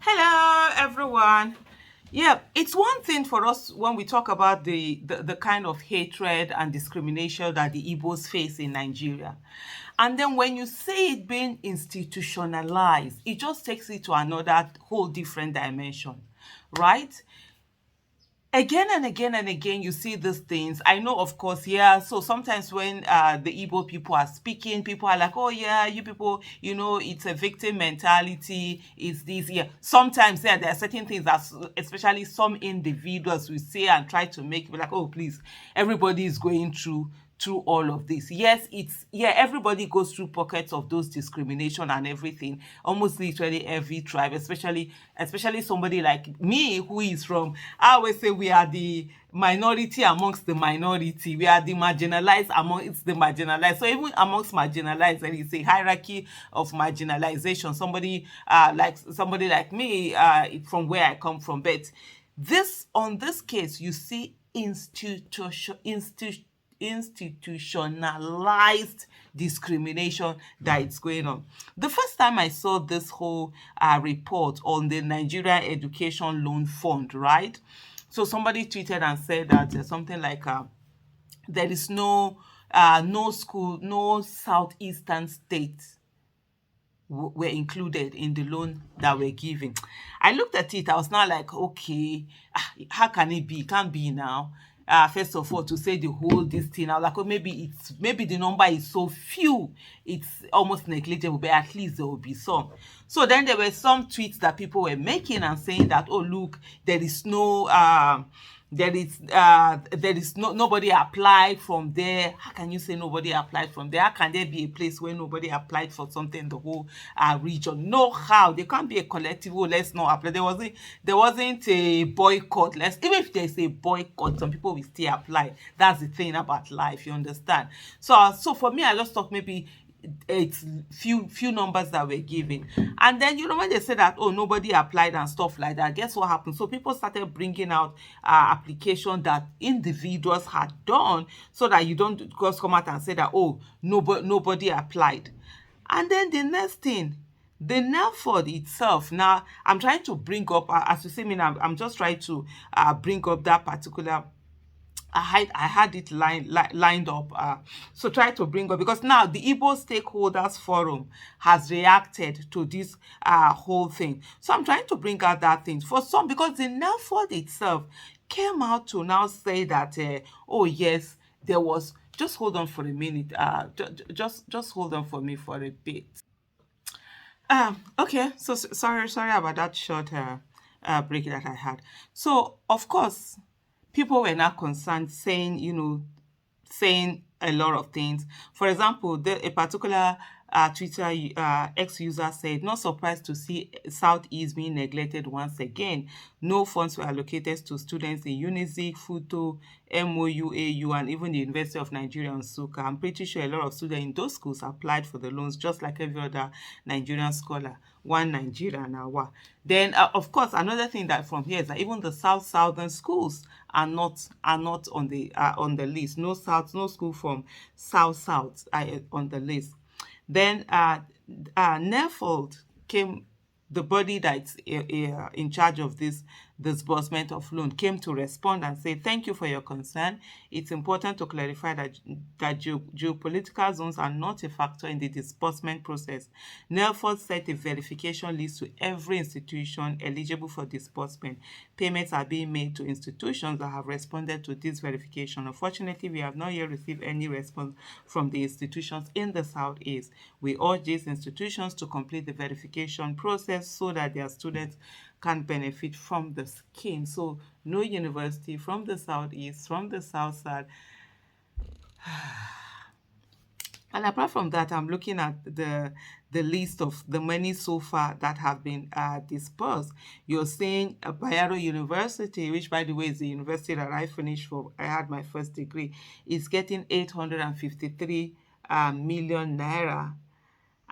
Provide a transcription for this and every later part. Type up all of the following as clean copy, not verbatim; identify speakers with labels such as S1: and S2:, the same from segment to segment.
S1: Hello, everyone. Yeah, it's one thing for us when we talk about the kind of hatred and discrimination that the Igbos face in Nigeria. And then when you say it being institutionalized, it just takes it to another whole different dimension, right? Again and again and again you see these things. I know, of course, yeah. So sometimes when the Igbo people are speaking, people are like, oh yeah, you people, it's a victim mentality, it's this. Yeah, sometimes, yeah, there are certain things that especially some individuals will say and try to make you like, oh please, everybody is going through all of this. Yes, everybody goes through pockets of those discrimination and everything. Almost literally every tribe, especially somebody like me who is from, I always say we are the minority amongst the minority. We are the marginalized amongst the marginalized. So even amongst marginalized, there is a hierarchy of marginalization. Somebody like me, from where I come from. But this case, you see institutionalized discrimination that is going on. The first time I saw this whole report on the Nigeria Education Loan Fund, right? So somebody tweeted and said that something like there is no school, no southeastern state were included in the loan that we're giving. I looked at it, I was now like, okay, how can it be? It can't be now. First of all, to say the whole this thing, I was like, oh, maybe the number is so few, it's almost negligible, but at least there will be some. So then there were some tweets that people were making and saying that, oh look, there is nobody applied from there. How can you say nobody applied from there? How can there be a place where nobody applied for something in the whole region? No, how? There can't be a collective, oh, let's not apply. There wasn't a boycott. Even if there's a boycott, some people will still apply. That's the thing about life, you understand? So for me, I just thought maybe it's few numbers that were given. And then when they said that, oh, nobody applied and stuff like that, guess what happened? So people started bringing out application that individuals had done, so that you don't just come out and say that, oh, nobody applied. And then the next thing, the NAFOD itself. Now I'm trying to bring up, as you see me now, I'm just trying to bring up that particular. I had it lined up. So try to bring up, because now the Igbo Stakeholders Forum has reacted to this whole thing. So I'm trying to bring out that thing for some, because the NAFOD itself came out to now say that, oh yes, there was. Just hold on for a minute. Just hold on for me for a bit. Okay, so sorry about that short break that I had. So of course, people were not concerned, saying a lot of things. For example, a particular Twitter ex-user said, not surprised to see Southeast being neglected once again. No funds were allocated to students in Unizik, Futo, MOUAU, and even the University of Nigeria and Suka. I'm pretty sure a lot of students in those schools applied for the loans, just like every other Nigerian scholar. One Nigeria now. Then, of course, another thing that from here is that even the southern schools are not on the list. No school from south on the list. Then NEFOLD came, the body that's in charge of this disbursement of loan, came to respond and say, thank you for your concern. It's important to clarify that geopolitical zones are not a factor in the disbursement process. NEFOLD set a verification list to every institution eligible for disbursement. Payments are being made to institutions that have responded to this verification. Unfortunately, we have not yet received any response from the institutions in the Southeast. We urge these institutions to complete the verification process so that their students can benefit from the scheme. So no university from the Southeast, from the South side. And apart from that, I'm looking at the list of the many so far that have been dispersed. You're saying Bayero University, which by the way is the university that I finished for, I had my first degree, is getting 853 million naira.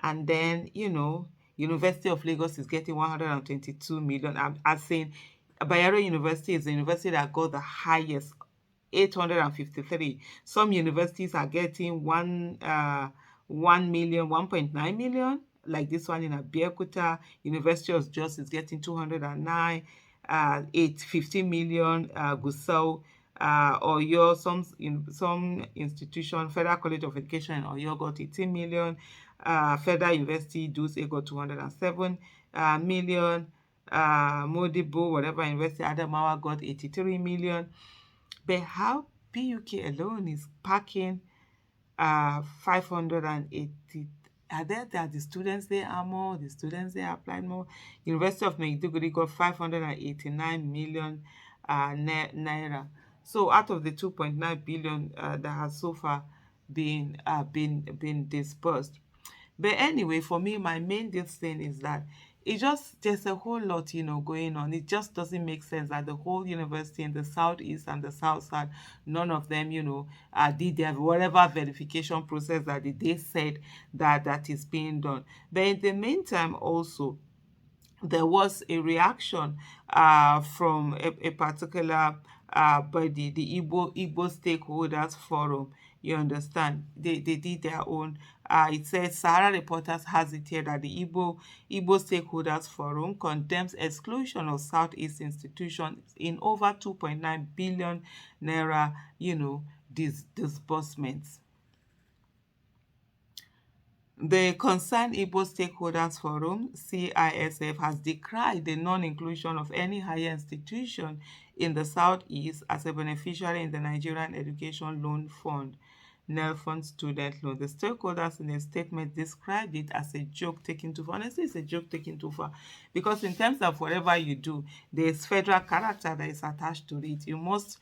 S1: And then, University of Lagos is getting 122 million. I'm saying Bayero University is the university that got the highest, 853. Some universities are getting 1 million, 1.9 million. like this one in Abeokuta. University of Jos is getting 209, 15 million. Gusau, Oyo, some institution, Federal College of Education in Oyo got 18 million. Federal University, Duse got 207 million. Modibo, whatever university, Adamawa got 83 million. But how PUK alone is packing 580. Are there the students they are more, the students they applied more. University of Maiduguri got 589 million naira. So out of the 2.9 billion that has so far been dispersed. But anyway, for me, my main this thing is that there's a whole lot, going on. It just doesn't make sense that the whole university in the southeast and the south side, none of them, did their whatever verification process that they said that is being done. But in the meantime, also, there was a reaction from a particular body, the Igbo Stakeholders Forum. You understand? They did their own. It says Sahara Reporters has it here that the Igbo Stakeholders Forum condemns exclusion of Southeast institutions in over 2.9 billion naira, disbursements. The Concerned Igbo Stakeholders Forum, CISF, has decried the non-inclusion of any higher institution in the Southeast as a beneficiary in the Nigerian Education Loan Fund, NELFund student loan. The stakeholders in a statement described it as a joke taken too far. Honestly, it's a joke taken too far because in terms of whatever you do, there's federal character that is attached to it. You must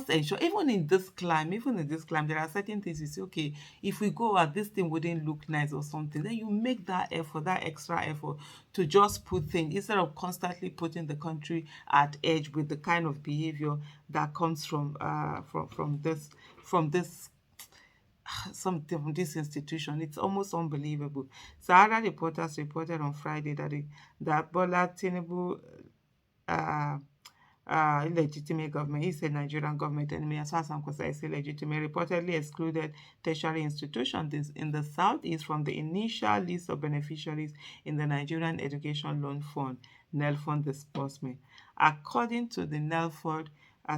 S1: ensure, even in this climate, there are certain things you say, okay, if we go out, this thing wouldn't look nice or something. Then you make that effort, that extra effort to just put things instead of constantly putting the country at edge with the kind of behavior that comes from this from this institution. It's almost unbelievable. Sahara Reporters reported on Friday that Bola Tinubu uh, illegitimate government. He said Nigerian government enemy. As far as I'm concerned, it's illegitimate. Reportedly excluded tertiary institutions in the southeast from the initial list of beneficiaries in the Nigerian Education Loan Fund, NELFund disbursement. According to the NELFund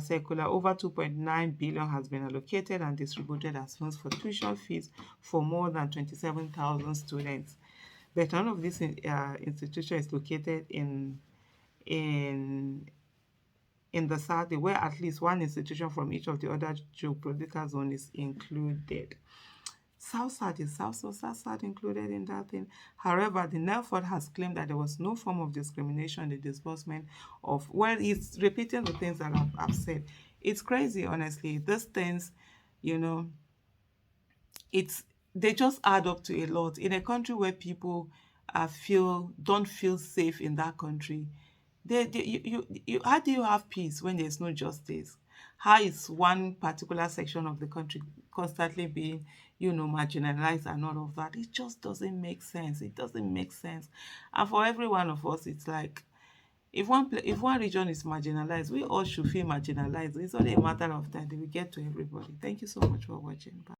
S1: circular, over 2.9 billion has been allocated and distributed as funds for tuition fees for more than 27,000 students. But none of this institution is located in in the South, where at least one institution from each of the other geopolitical zones is included. South is South included in that thing. However, the NELFord has claimed that there was no form of discrimination in the disbursement of, well, it's repeating the things that I've said. It's crazy, honestly. These things, you know, it's they just add up to a lot in a country where people don't feel safe in that country. How do you have peace when there's no justice? How is one particular section of the country constantly being, marginalized and all of that? It just doesn't make sense. It doesn't make sense. And for every one of us, it's like if one region is marginalized, we all should feel marginalized. It's only a matter of time that we get to everybody. Thank you so much for watching. Bye.